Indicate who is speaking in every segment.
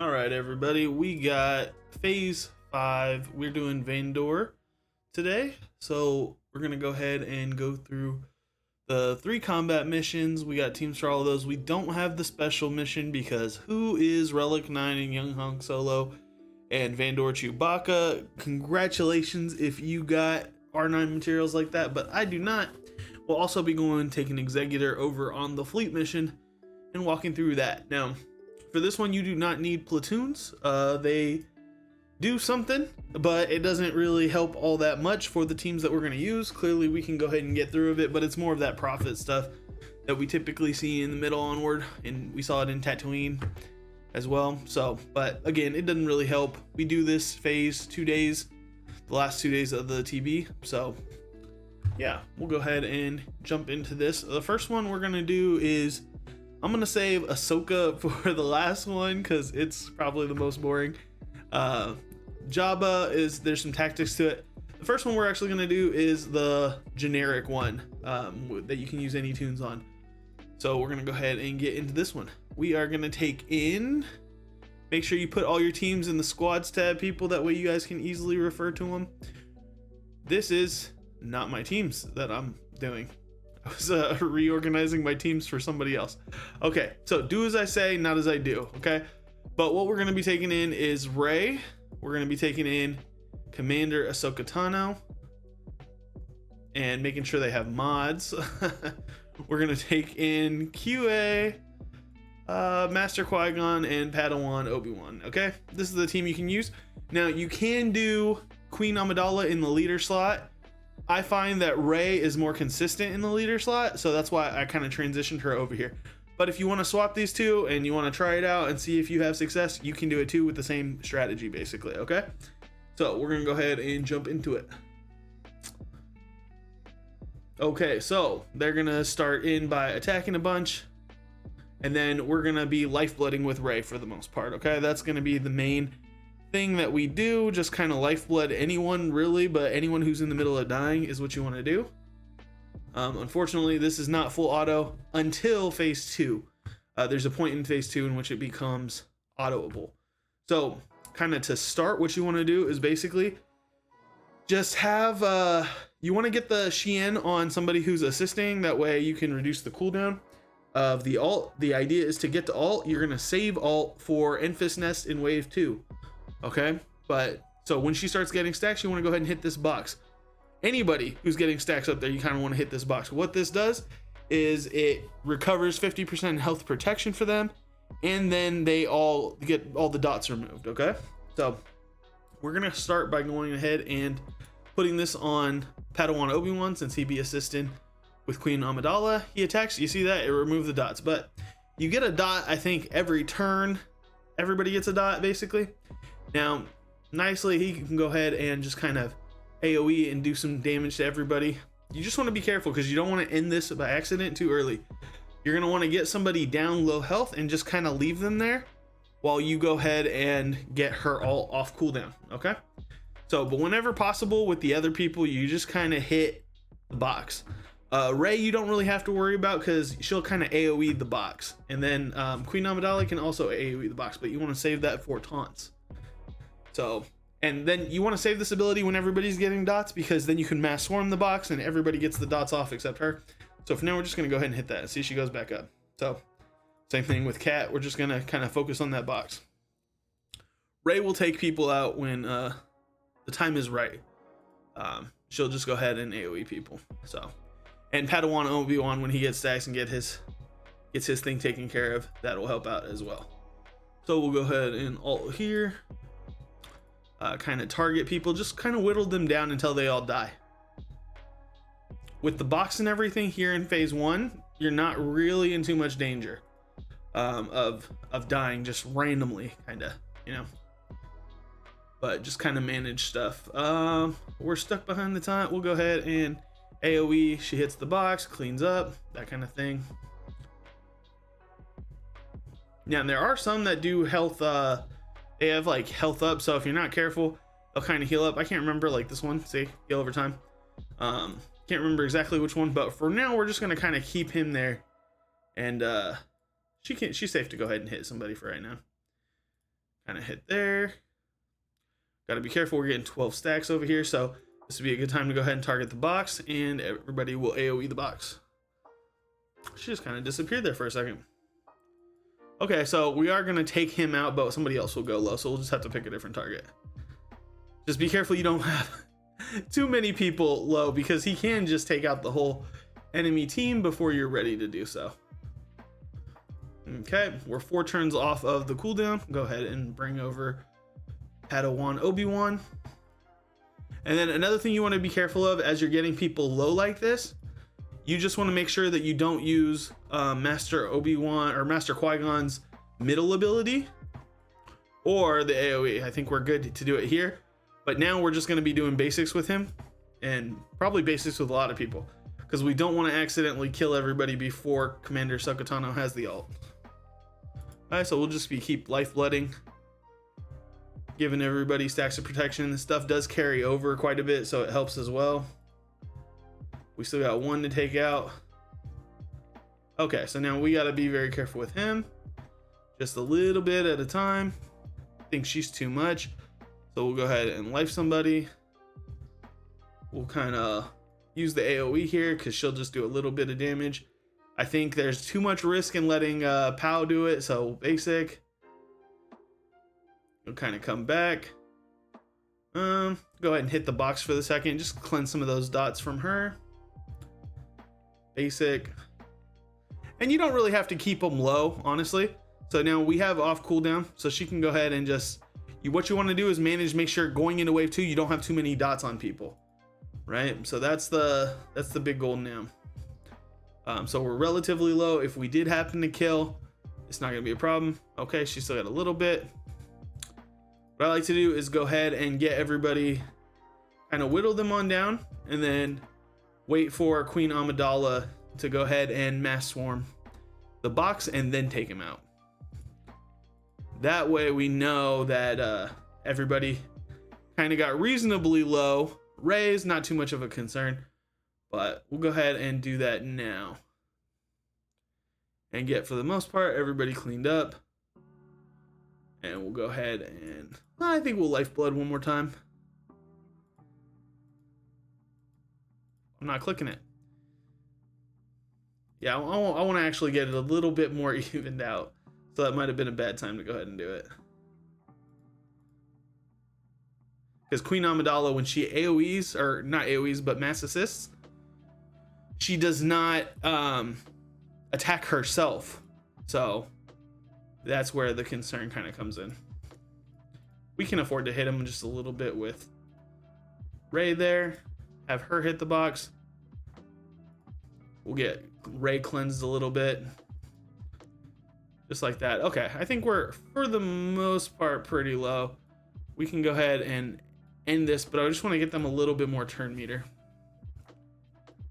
Speaker 1: All right, everybody, we got phase 5. We're doing Vandor today, so we're gonna go ahead and go through the 3 combat missions. We got teams for all of those. We don't have the special mission because who is Relic 9 and Young Han Solo and Vandor Chewbacca? Congratulations if you got R9 materials like that, but I do not. We'll also be going taking Executor over on the fleet mission and walking through that. Now, for this one, you do not need platoons. They do something, but it doesn't really help all that much for the teams that we're going to use. Clearly, we can go ahead and get through of it, but it's more of that profit stuff that we typically see in the middle onward, and we saw it in Tatooine as well. So, but again, it doesn't really help. We do this phase 2 days, the last 2 days of the TB. So, yeah, we'll go ahead and jump into this. The first one we're going to do is I'm gonna save Ahsoka for the last one because it's probably the most boring. Jabba there's some tactics to it. The first one we're actually gonna do is the generic one that you can use any tunes on. So we're gonna go ahead and get into this one. We are gonna make sure you put all your teams in the squads tab, people. That way you guys can easily refer to them. This is not my teams that I'm doing. I was reorganizing my teams for somebody else. Okay, so do as I say, not as I do, okay? But what we're going to be taking in is Rey. We're going to be taking in Commander Ahsoka Tano and making sure they have mods. We're going to take in QA, Master Qui-gon, and Padawan Obi-Wan, okay? This is the team you can use. Now, you can do Queen Amidala in the leader slot. I find that Rey is more consistent in the leader slot, so that's why I kind of transitioned her over here. But if you want to swap these two and you want to try it out and see if you have success, you can do it too with the same strategy, basically, okay? So we're gonna go ahead and jump into it. Okay, so they're gonna start in by attacking a bunch, and then we're gonna be lifeblooding with Rey for the most part, okay? That's gonna be the main thing that we do, just kind of lifeblood anyone really, but anyone who's in the middle of dying is what you want to do. Unfortunately, this is not full auto until phase 2. There's a point in phase 2 in which it becomes autoable. So kind of to start, what you want to do is basically just have you want to get the Shien on somebody who's assisting. That way you can reduce the cooldown of the alt. The idea is to get to alt, you're going to save alt for Enfys Nest in wave 2. Okay, but so when she starts getting stacks, you want to go ahead and hit this box. Anybody who's getting stacks up there, you kind of want to hit this box. What this does is it recovers 50% health protection for them, and then they all get all the dots removed. Okay, so we're gonna start by going ahead and putting this on Padawan Obi-Wan, since he be assisting with Queen Amidala. He attacks, you see that it removed the dots, but you get a dot, I think, every turn. Everybody gets a dot basically. Now, nicely, he can go ahead and just kind of AoE and do some damage to everybody. You just want to be careful because you don't want to end this by accident too early. You're going to want to get somebody down low health and just kind of leave them there while you go ahead and get her all off cooldown, okay? So, but whenever possible with the other people, you just kind of hit the box. Rey, you don't really have to worry about because she'll kind of AoE the box. And then Queen Amidala can also AoE the box, but you want to save that for taunts. So, and then you want to save this ability when everybody's getting dots, because then you can mass swarm the box and everybody gets the dots off except her. So for now, we're just going to go ahead and hit that and see if she goes back up. So same thing with Cat. We're just going to kind of focus on that box. Rey will take people out when the time is right. She'll just go ahead and AoE people. So, and Padawan Obi-Wan, when he gets stacks and gets his thing taken care of, that'll help out as well. So we'll go ahead and alt here. Kind of target people, just kind of whittle them down until they all die. With the box and everything here in phase 1, you're not really in too much danger of dying just randomly, kind of, you know. But just kind of manage stuff. We're stuck behind the time. We'll go ahead and AoE. She hits the box, cleans up, that kind of thing. Now there are some that do health. They have like health up, so if you're not careful, they'll kind of heal up. I can't remember, like this one, see, heal over time. Can't remember exactly which one, but for now we're just gonna kind of keep him there, and she's safe to go ahead and hit somebody for right now. Kind of hit there. Got to be careful. We're getting 12 stacks over here, so this would be a good time to go ahead and target the box, and everybody will AoE the box. She just kind of disappeared there for a second. Okay, so we are going to take him out, but somebody else will go low, so we'll just have to pick a different target. Just be careful you don't have too many people low, because he can just take out the whole enemy team before you're ready to do so. Okay, we're 4 turns off of the cooldown. Go ahead and bring over Padawan Obi-Wan. And then another thing you want to be careful of as you're getting people low like this, you just want to make sure that you don't use Master Obi-Wan or Master Qui-Gon's middle ability or the AoE. I think we're good to do it here. But now we're just going to be doing basics with him, and probably basics with a lot of people, because we don't want to accidentally kill everybody before Commander Ahsoka Tano has the ult. Alright, so we'll just keep lifeblooding, giving everybody stacks of protection. This stuff does carry over quite a bit, so it helps as well. We still got 1 to take out. Okay, so now we got to be very careful with him. Just a little bit at a time. I think she's too much. So we'll go ahead and life somebody. We'll kind of use the AoE here because she'll just do a little bit of damage. I think there's too much risk in letting Pow do it, so basic. We'll kind of come back. Go ahead and hit the box for the second. Just cleanse some of those dots from her. Basic. And you don't really have to keep them low, honestly. So now we have off cooldown, so she can go ahead and just... What you want to do is make sure going into wave 2 you don't have too many dots on people, right? So that's the big goal now. So we're relatively low. If we did happen to kill, it's not gonna be a problem. Okay, she still got a little bit. What I like to do is go ahead and get everybody, kind of whittle them on down, and then wait for Queen Amidala to go ahead and mass swarm the box and then take him out. That way we know that everybody kind of got reasonably low. Rey's not too much of a concern, but we'll go ahead and do that now. And get, for the most part, everybody cleaned up. And we'll go ahead and... I think we'll lifeblood one more time. I'm not clicking it. Yeah, I want to actually get it a little bit more evened out. So that might have been a bad time to go ahead and do it. Because Queen Amidala, when she AoEs, or not AoEs, but mass assists, she does not attack herself. So that's where the concern kind of comes in. We can afford to hit him just a little bit with Rey there. Have her hit the box. We'll get Rey cleansed a little bit. Just like that. Okay, I think we're, for the most part, pretty low. We can go ahead and end this, but I just want to get them a little bit more turn meter.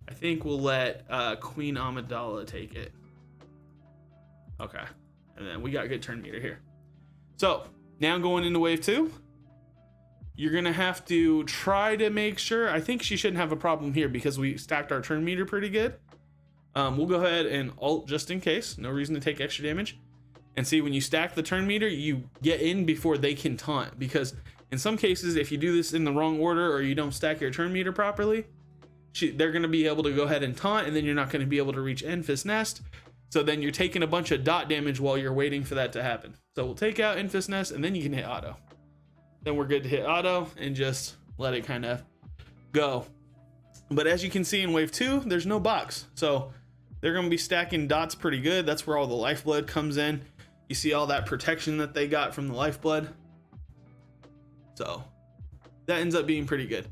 Speaker 1: I think we'll let Queen Amidala take it. Okay, and then we got good turn meter here. So, now going into wave 2, you're going to have to try to make sure, I think she shouldn't have a problem here because we stacked our turn meter pretty good. We'll go ahead and ult just in case. No reason to take extra damage. And see, when you stack the turn meter, you get in before they can taunt. Because in some cases, if you do this in the wrong order or you don't stack your turn meter properly, they're going to be able to go ahead and taunt, and then you're not going to be able to reach Enfys Nest. So then you're taking a bunch of dot damage while you're waiting for that to happen. So we'll take out Enfys Nest, and then you can hit auto. Then we're good to hit auto and just let it kind of go. But as you can see in wave 2, there's no box. So they're going to be stacking dots pretty good. That's where all the lifeblood comes in. You see all that protection that they got from the lifeblood. So that ends up being pretty good.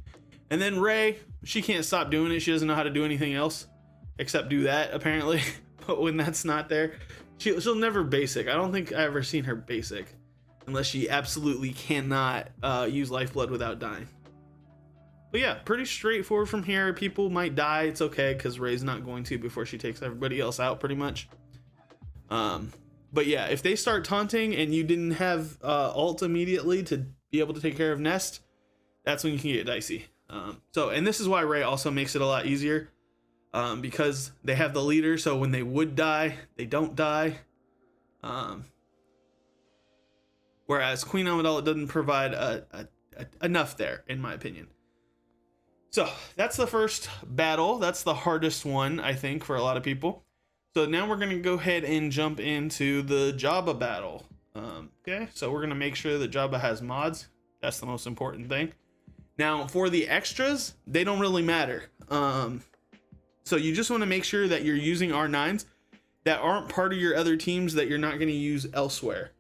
Speaker 1: And then Rey, she can't stop doing it. She doesn't know how to do anything else except do that, apparently. But when that's not there, she'll never basic. I don't think I've ever seen her basic unless she absolutely cannot use lifeblood without dying. But yeah, pretty straightforward from here. People might die. It's okay because Rey's not going to before she takes everybody else out pretty much. But yeah, if they start taunting and you didn't have ult immediately to be able to take care of Nest, that's when you can get dicey. And this is why Rey also makes it a lot easier because they have the leader. So when they would die, they don't die. whereas Queen Amidala doesn't provide enough there, in my opinion. So that's the first battle. That's the hardest one, I think, for a lot of people. So now we're going to go ahead and jump into the Jabba battle. Okay, so we're going to make sure that Jabba has mods. That's the most important thing. Now, for the extras, they don't really matter. So you just want to make sure that you're using R9s that aren't part of your other teams that you're not going to use elsewhere.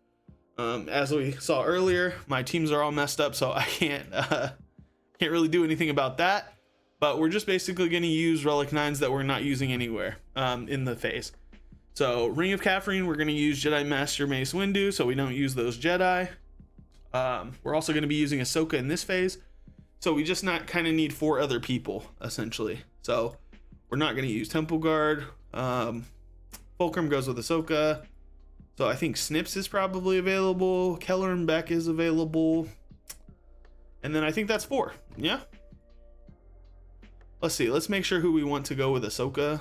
Speaker 1: As we saw earlier, my teams are all messed up, so I can't really do anything about that. But we're just basically going to use Relic 9s that we're not using anywhere in the phase. So Ring of Catherine, we're going to use Jedi Master Mace Windu, so we don't use those Jedi. We're also going to be using Ahsoka in this phase, so we just not kind of need 4 other people essentially. So we're not going to use Temple Guard. Fulcrum goes with Ahsoka. So I think Snips is probably available. Kelleran Beck is available. And then I think that's 4. Yeah. Let's see. Let's make sure who we want to go with Ahsoka.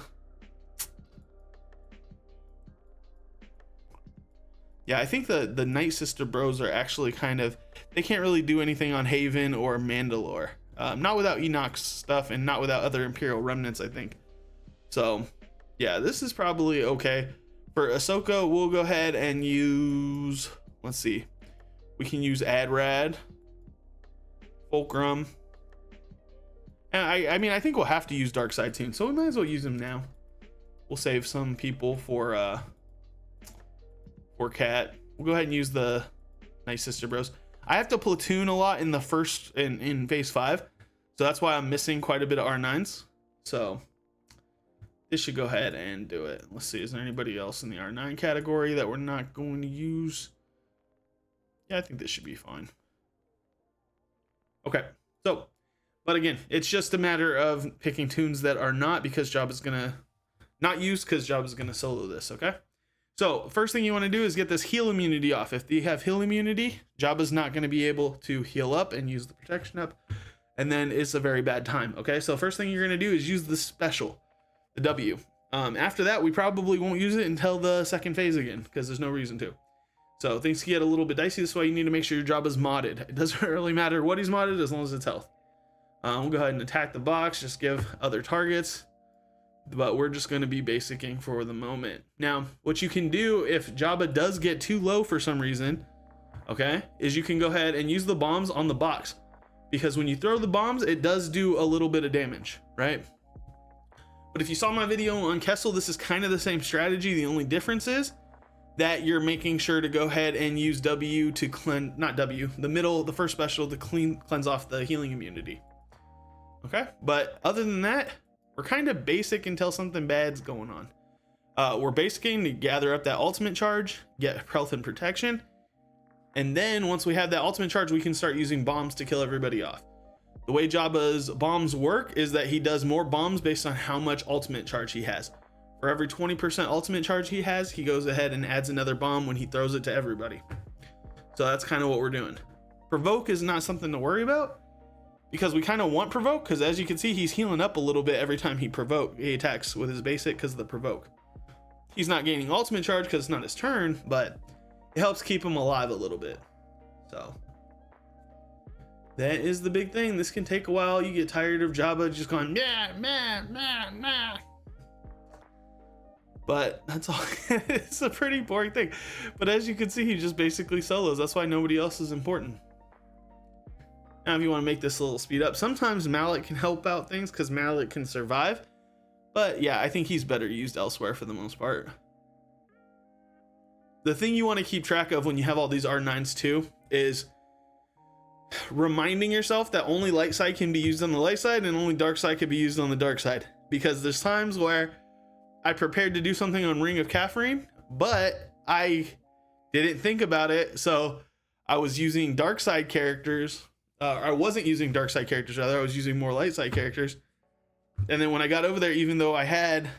Speaker 1: Yeah, I think the Night Sister bros are actually kind of, they can't really do anything on Haven or Mandalore. Not without Enoch's stuff and not without other Imperial remnants, I think. So yeah, this is probably okay. For Ahsoka, we'll go ahead and use, let's see. We can use Adrad, Fulcrum. And I mean, I think we'll have to use Darkseid soon, so we might as well use him now. We'll save some people for Cat. We'll go ahead and use the Night Sister bros. I have to platoon a lot in the first in phase 5, so that's why I'm missing quite a bit of R9s. So this should go ahead and do it. Let's see, is there anybody else in the R9 category that we're not going to use? Yeah, I think this should be fine. Okay, so, but again, it's just a matter of picking tunes that are not, because Jabba's gonna not use, because Jabba's gonna solo this. Okay, so first thing you want to do is get this heal immunity off. If you have heal immunity, Jabba's not going to be able to heal up and use the protection up, and then it's a very bad time. Okay, so first thing you're going to do is use the special, the W. After that, we probably won't use it until the second phase again, because there's no reason to. So things can get a little bit dicey. That's why you need to make sure your Jabba's modded. It doesn't really matter what he's modded as long as it's health. We'll go ahead and attack the box, just give other targets, but we're just going to be basicing for the moment. Now, what you can do if Jabba does get too low for some reason, okay, is you can go ahead and use the bombs on the box, because when you throw the bombs, it does do a little bit of damage, right? But if you saw my video on Kessel, this is kind of the same strategy. The only difference is that you're making sure to go ahead and use W to cleanse, not W, the first special to cleanse off the healing immunity. Okay, but other than that, we're kind of basic until something bad's going on. We're basically to gather up that ultimate charge, get health and protection, and then once we have that ultimate charge, we can start using bombs to kill everybody off. The way Jabba's bombs work is that he does more bombs based on how much ultimate charge he has. For every 20% ultimate charge he has, he goes ahead and adds another bomb when he throws it to everybody. So that's kind of what we're doing. Provoke is not something to worry about, because we kind of want provoke, because as you can see, he's healing up a little bit every time he attacks with his basic because of the provoke. He's not gaining ultimate charge because it's not his turn, but it helps keep him alive a little bit. So that is the big thing. This can take a while. You get tired of Jabba just going, yeah, man. But that's all. It's a pretty boring thing. But as you can see, he just basically solos. That's why nobody else is important. Now, if you want to make this a little speed up, sometimes Mallet can help out things because Mallet can survive. But yeah, I think he's better used elsewhere for the most part. The thing you want to keep track of when you have all these R9s too is reminding yourself that only light side can be used on the light side and only dark side can be used on the dark side. Because there's times where I prepared to do something on Ring of Catherine, but I didn't think about it. So I was using dark side characters. I wasn't using dark side characters, rather. I was using more light side characters. And then when I got over there, even though I had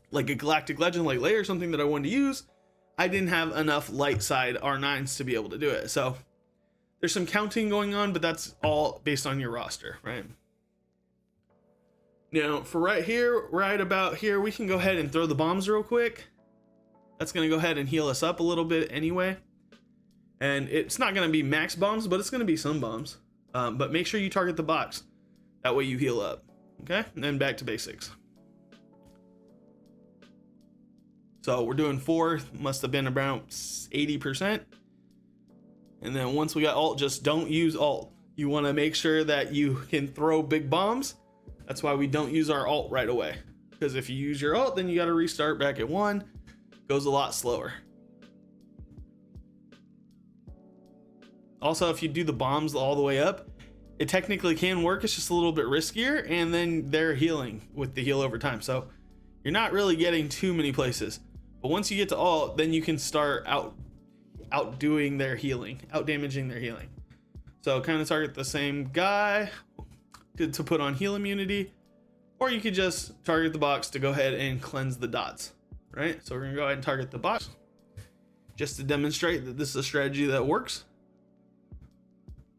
Speaker 1: like a Galactic Legend like Leia or something that I wanted to use, I didn't have enough light side R9s to be able to do it. So there's some counting going on, but that's all based on your roster, right? Now, for right about here, we can go ahead and throw the bombs real quick. That's going to go ahead and heal us up a little bit anyway. And it's not going to be max bombs, but it's going to be some bombs. But make sure you target the box. That way you heal up. Okay, and then back to basics. So we're doing 4, must have been around 80%. And then once we got alt, just don't use alt. You want to make sure that you can throw big bombs. That's why we don't use our alt right away. Because if you use your alt, then you got to restart back at 1. Goes a lot slower. Also, if you do the bombs all the way up, it technically can work. It's just a little bit riskier, and then they're healing with the heal over time. So you're not really getting too many places. But once you get to alt, then you can start outdoing their healing, outdamaging their healing. So kind of target the same guy to put on heal immunity, or you could just target the box to go ahead and cleanse the dots, right? So we're gonna go ahead and target the box just to demonstrate that this is a strategy that works.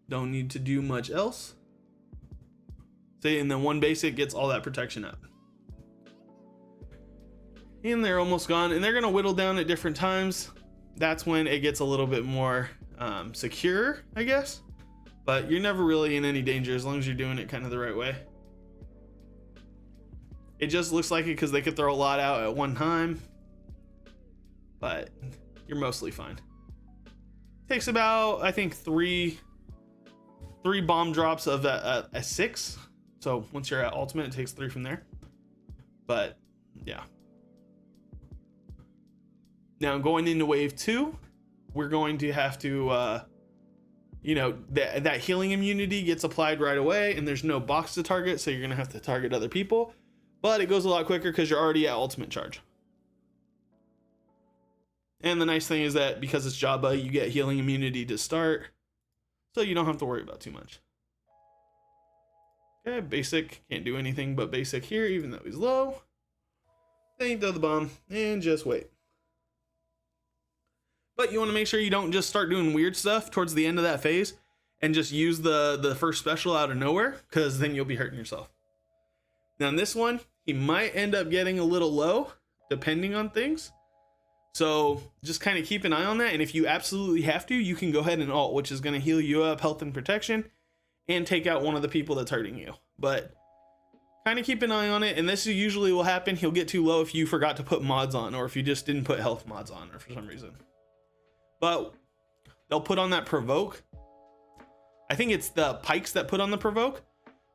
Speaker 1: Don't need to do much else. See, and then 1 basic gets all that protection up. And they're almost gone, and they're gonna whittle down at different times. That's when it gets a little bit more secure, I guess. But you're never really in any danger as long as you're doing it kind of the right way. It just looks like it because they could throw a lot out at one time, but you're mostly fine. Takes about, I think, three bomb drops of a 6. So once you're at ultimate, it takes 3 from there. But yeah. Now going into wave 2, we're going to have to, that healing immunity gets applied right away, and there's no box to target, so you're gonna have to target other people. But it goes a lot quicker because you're already at ultimate charge. And the nice thing is that because it's Jabba, you get healing immunity to start, so you don't have to worry about too much. Okay, basic, can't do anything but basic here, even though he's low. Then you throw the bomb and just wait. But you want to make sure you don't just start doing weird stuff towards the end of that phase and just use the first special out of nowhere, because then you'll be hurting yourself. Now in this one, he might end up getting a little low depending on things. So just kind of keep an eye on that. And if you absolutely have to, you can go ahead and alt, which is going to heal you up, health and protection, and take out one of the people that's hurting you. But kind of keep an eye on it. And this usually will happen. He'll get too low if you forgot to put mods on, or if you just didn't put health mods on, or for some reason. But they'll put on that provoke. I think it's the pikes that put on the provoke.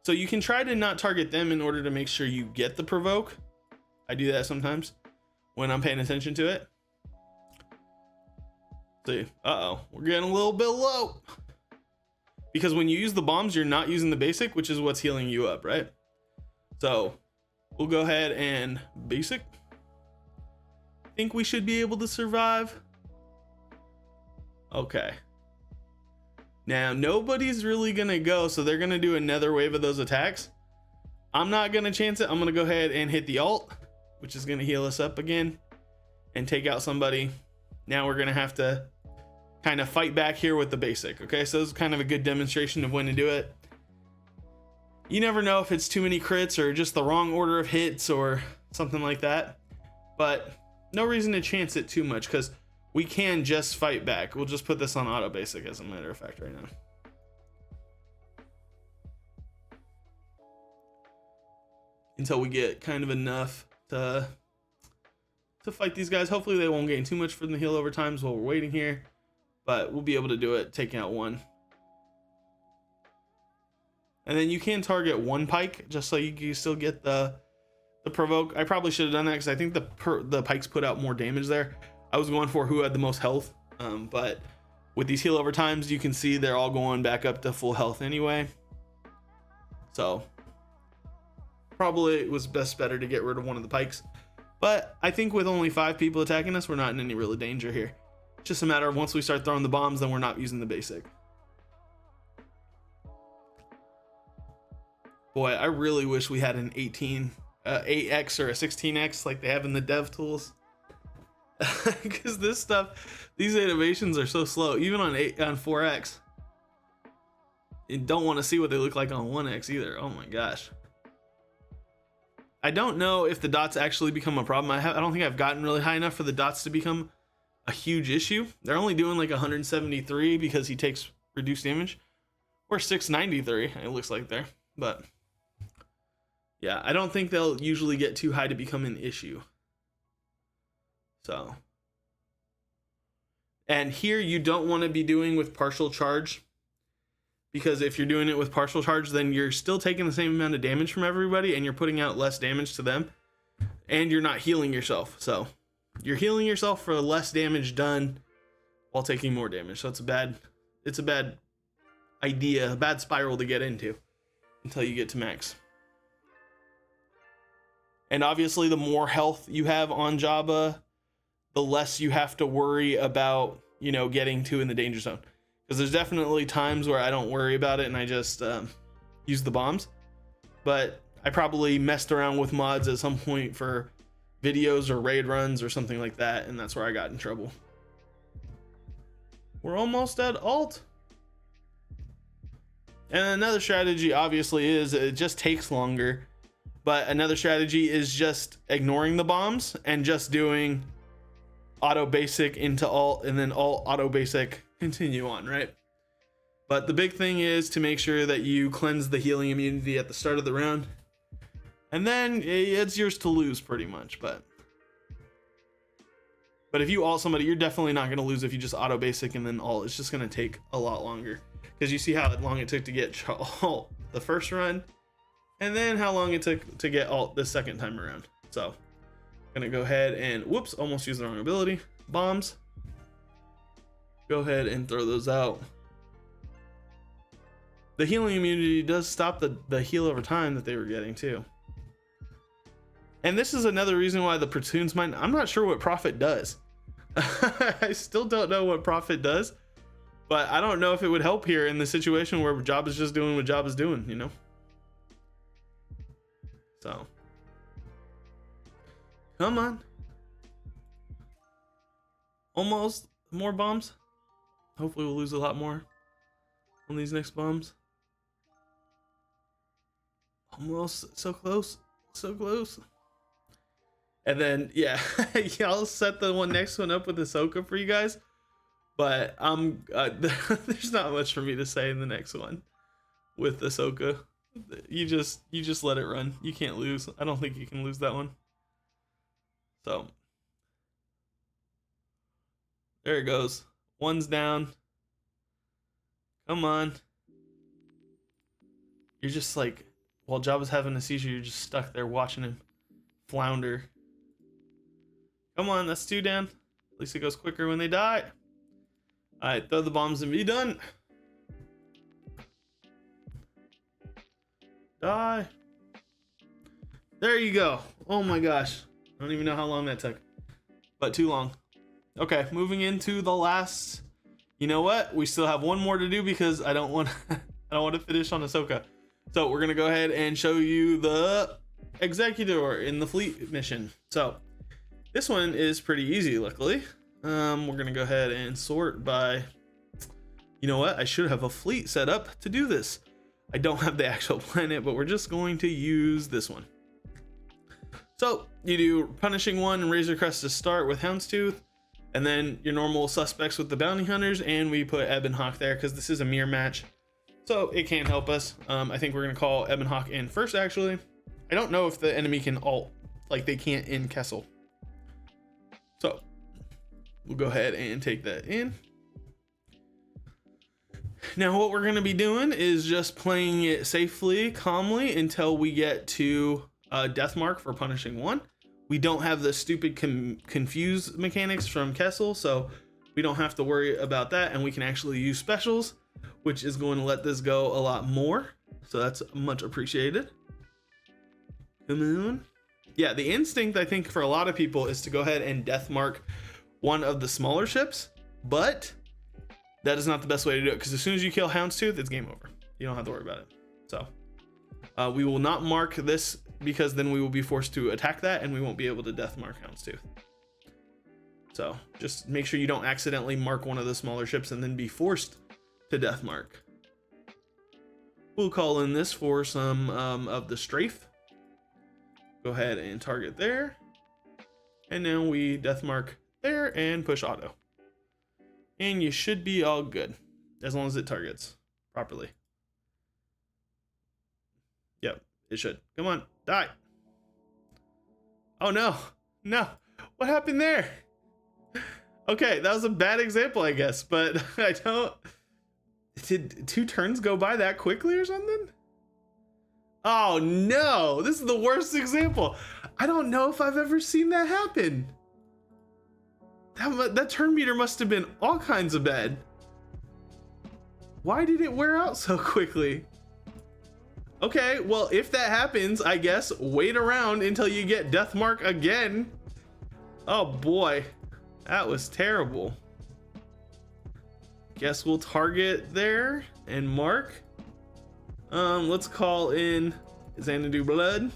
Speaker 1: So you can try to not target them in order to make sure you get the provoke. I do that sometimes when I'm paying attention to it. See, we're getting a little bit low. Because when you use the bombs, you're not using the basic, which is what's healing you up, right? So we'll go ahead and basic. Think we should be able to survive. Okay. Now nobody's really gonna go, so they're gonna do another wave of those attacks. I'm not gonna chance it. I'm gonna go ahead and hit the alt, which is gonna heal us up again and take out somebody. Now we're gonna have to kind of fight back here with the basic. Okay, so this is kind of a good demonstration of when to do it. You never know if it's too many crits or just the wrong order of hits or something like that, but no reason to chance it too much, because we can just fight back. We'll just put this on auto basic as a matter of fact right now. Until we get kind of enough to fight these guys. Hopefully they won't gain too much from the heal over times while we're waiting here, but we'll be able to do it taking out 1. And then you can target 1 pike just so you can still get the provoke. I probably should have done that because I think the pikes put out more damage there. I was going for who had the most health, but with these heal over times, you can see they're all going back up to full health anyway. So probably it was better to get rid of one of the pikes. But I think with only 5 people attacking us, we're not in any real danger here. It's just a matter of once we start throwing the bombs, then we're not using the basic. Boy, I really wish we had an 8x or a 16x like they have in the dev tools. Because this stuff, these animations are so slow, even on 4x. You don't want to see what they look like on 1x either. Oh my gosh. I don't know if the dots actually become a problem. I don't think I've gotten really high enough for the dots to become a huge issue. They're only doing like 173 because he takes reduced damage, or 693 it looks like there. But yeah, I don't think they'll usually get too high to become an issue. So, and here you don't want to be doing with partial charge, because if you're doing it with partial charge, then you're still taking the same amount of damage from everybody and you're putting out less damage to them, and you're not healing yourself. So you're healing yourself for less damage done while taking more damage. So it's a bad idea, a bad spiral to get into until you get to max. And obviously the more health you have on Jabba, the less you have to worry about, you know, getting to in the danger zone. Because there's definitely times where I don't worry about it and I just use the bombs. But I probably messed around with mods at some point for videos or raid runs or something like that, and that's where I got in trouble. We're almost at alt. And another strategy obviously is it just takes longer. But another strategy is just ignoring the bombs and just doing auto basic into alt, and then alt auto basic continue on, right? But the big thing is to make sure that you cleanse the healing immunity at the start of the round, and then it's yours to lose pretty much. But if you alt somebody, you're definitely not going to lose if you just auto basic and then alt. It's just going to take a lot longer, because you see how long it took to get alt the first run, and then how long it took to get alt the second time around. So I'm gonna go ahead and whoops, almost used the wrong ability. Bombs, go ahead and throw those out. The healing immunity does stop the heal over time that they were getting too. And this is another reason why the Platoons might, I'm not sure what Prophet does. I still don't know what Prophet does, but I don't know if it would help here in the situation where Jabba's just doing what Jabba's doing, you know? So, come on. Almost. More bombs. Hopefully we'll lose a lot more on these next bombs. Almost. So close. So close. And then, yeah, I'll set the next one up with Ahsoka for you guys. But there's not much for me to say in the next one with Ahsoka. You just let it run. You can't lose. I don't think you can lose that one. So there it goes. One's down. Come on. You're just like, while Jabba's having a seizure, you're just stuck there watching him flounder. Come on, that's 2 down. At least it goes quicker when they die. Alright, throw the bombs and be done. Die. There you go. Oh my gosh. I don't even know how long that took, but too long. Okay, moving into the last. You know what? We still have one more to do because I don't want to finish on Ahsoka. So we're gonna go ahead and show you the Executor in the fleet mission. So this one is pretty easy, luckily. We're gonna go ahead and sort by. You know what? I should have a fleet set up to do this. I don't have the actual planet, but we're just going to use this one. So you do Punishing 1 and Razor Crest to start with Houndstooth, and then your normal suspects with the Bounty Hunters, and we put Ebon Hawk there because this is a mirror match, so it can't help us. I think we're going to call Ebon Hawk in first, actually. I don't know if the enemy can alt, like they can't in Kessel. So we'll go ahead and take that in. Now what we're going to be doing is just playing it safely, calmly, until we get to Death Mark for Punishing 1. We don't have the stupid confuse mechanics from Kessel, so we don't have to worry about that, and we can actually use specials, which is going to let this go a lot more, so that's much appreciated. Come on. Yeah, the instinct, I think, for a lot of people is to go ahead and Death Mark one of the smaller ships, but that is not the best way to do it, because as soon as you kill Houndstooth, it's game over. You don't have to worry about it. So we will not mark this, because then we will be forced to attack that, and we won't be able to Death Mark Houndstooth. So just make sure you don't accidentally mark one of the smaller ships and then be forced to Death Mark. We'll call in this for some of the strafe. Go ahead and target there. And now we Death Mark there and push auto. And you should be all good as long as it targets properly. Yep, it should. Come on, die. Oh no, no. What happened there? Okay, that was a bad example, I guess, but I don't... Did 2 turns go by that quickly or something? Oh no, this is the worst example. I don't know if I've ever seen that happen. That turn meter must have been all kinds of bad. Why did it wear out so quickly? Okay, well, if that happens, I guess wait around until you get death mark again. Oh boy, that was terrible. Guess we'll target there and mark. Let's call in Xanadu blood.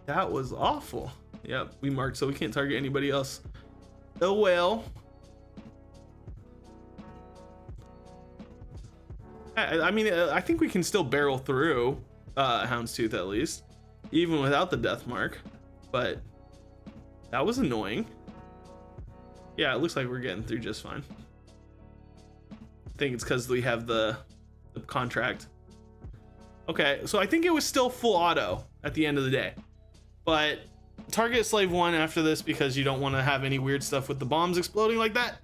Speaker 1: That was awful. Yep, we marked, so we can't target anybody else. Oh well. I mean, I think we can still barrel through Houndstooth at least, even without the death mark. But that was annoying. Yeah, it looks like we're getting through just fine. I think it's because we have the contract. Okay, so I think it was still full auto at the end of the day, but target slave 1 after this because you don't want to have any weird stuff with the bombs exploding like that.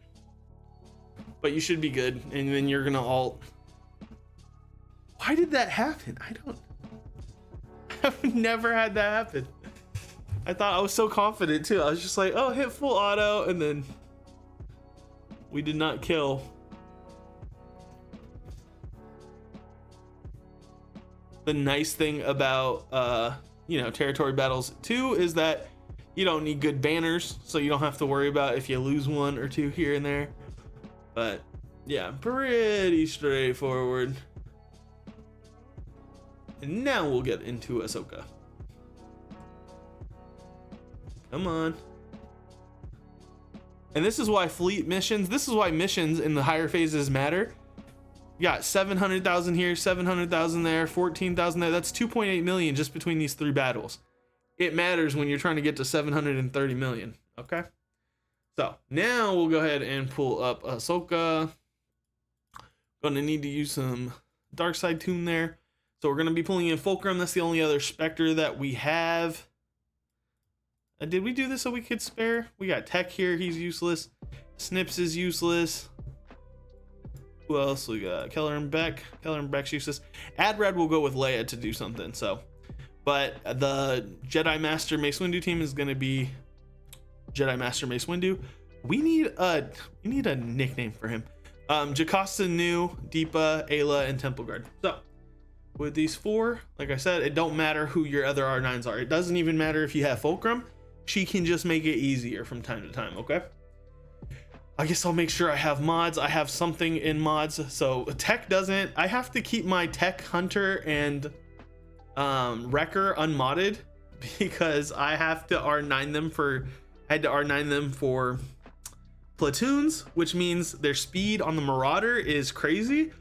Speaker 1: But you should be good, and then you're gonna alt. Why did that happen? I've never had that happen. I thought I was so confident too. I was just like, oh, hit full auto, and then we did not kill. The nice thing about territory battles too is that you don't need good banners, so you don't have to worry about if you lose 1 or 2 here and there. But yeah, pretty straightforward. And now we'll get into Ahsoka. Come on. And this is why fleet missions, this is why missions in the higher phases matter. You got 700,000 here, 700,000 there, 14,000 there. That's 2.8 million just between these 3 battles. It matters when you're trying to get to 730 million. Okay. So now we'll go ahead and pull up Ahsoka. Gonna need to use some dark side tune there. So we're gonna be pulling in Fulcrum. That's the only other Spectre that we have. Did we do this so we could spare? We got Tech here. He's useless. Snips is useless. Who else we got? Kelleran Beck. Kelleran Beck's useless. Adrad will go with Leia to do something. So, but the Jedi Master Mace Windu team is going to be Jedi Master Mace Windu. We need a nickname for him. Jocasta Nu, Deepa, Ayla, and Temple Guard. So with these 4, like I said, it don't matter who your other R9s are. It doesn't even matter if you have Fulcrum. She can just make it easier from time to time. Okay. I guess I'll make sure I have mods. I have something in mods. So tech doesn't. I have to keep my tech hunter and wrecker unmodded because I have to R9 them for. I had to R9 them for platoons, which means their speed on the Marauder is crazy.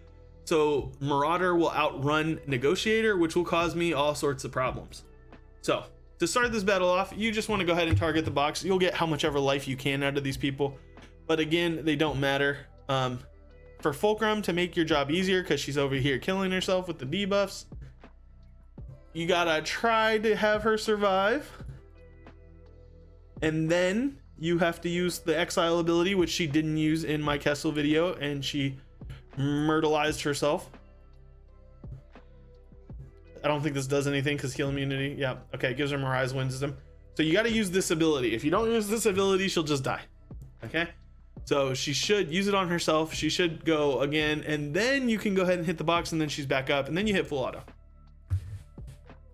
Speaker 1: So Marauder will outrun Negotiator, which will cause me all sorts of problems. So to start this battle off, you just want to go ahead and target the box. You'll get how much ever life you can out of these people. But again, they don't matter. For Fulcrum, to make your job easier, because she's over here killing herself with the debuffs, you gotta try to have her survive. And then you have to use the exile ability, which she didn't use in my Kessel video, and she myrtleized herself. I don't think this does anything because heal immunity. Yeah, okay, it gives her Mirage Wisdom. So you gotta use this ability. If you don't use this ability, she'll just die. Okay? So she should use it on herself. She should go again, and then you can go ahead and hit the box, and then she's back up, and then you hit full auto.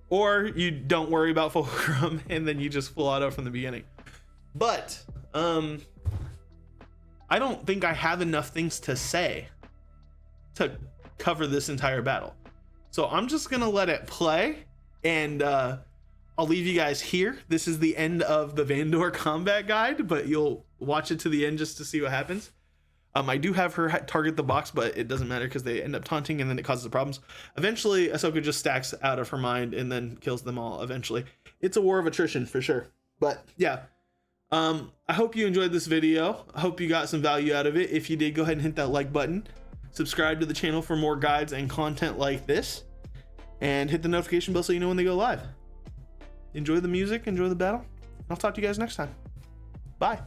Speaker 1: Or you don't worry about Fulcrum, and then you just full auto from the beginning. But I don't think I have enough things to say to cover this entire battle. So I'm just gonna let it play, and I'll leave you guys here. This is the end of the Vandor combat guide, but you'll watch it to the end just to see what happens. I do have her target the box, but it doesn't matter because they end up taunting and then it causes problems. Eventually, Ahsoka just stacks out of her mind and then kills them all eventually. It's a war of attrition for sure. But yeah, I hope you enjoyed this video. I hope you got some value out of it. If you did, go ahead and hit that like button. Subscribe to the channel for more guides and content like this. And hit the notification bell so you know when they go live. Enjoy the music, enjoy the battle. I'll talk to you guys next time. Bye.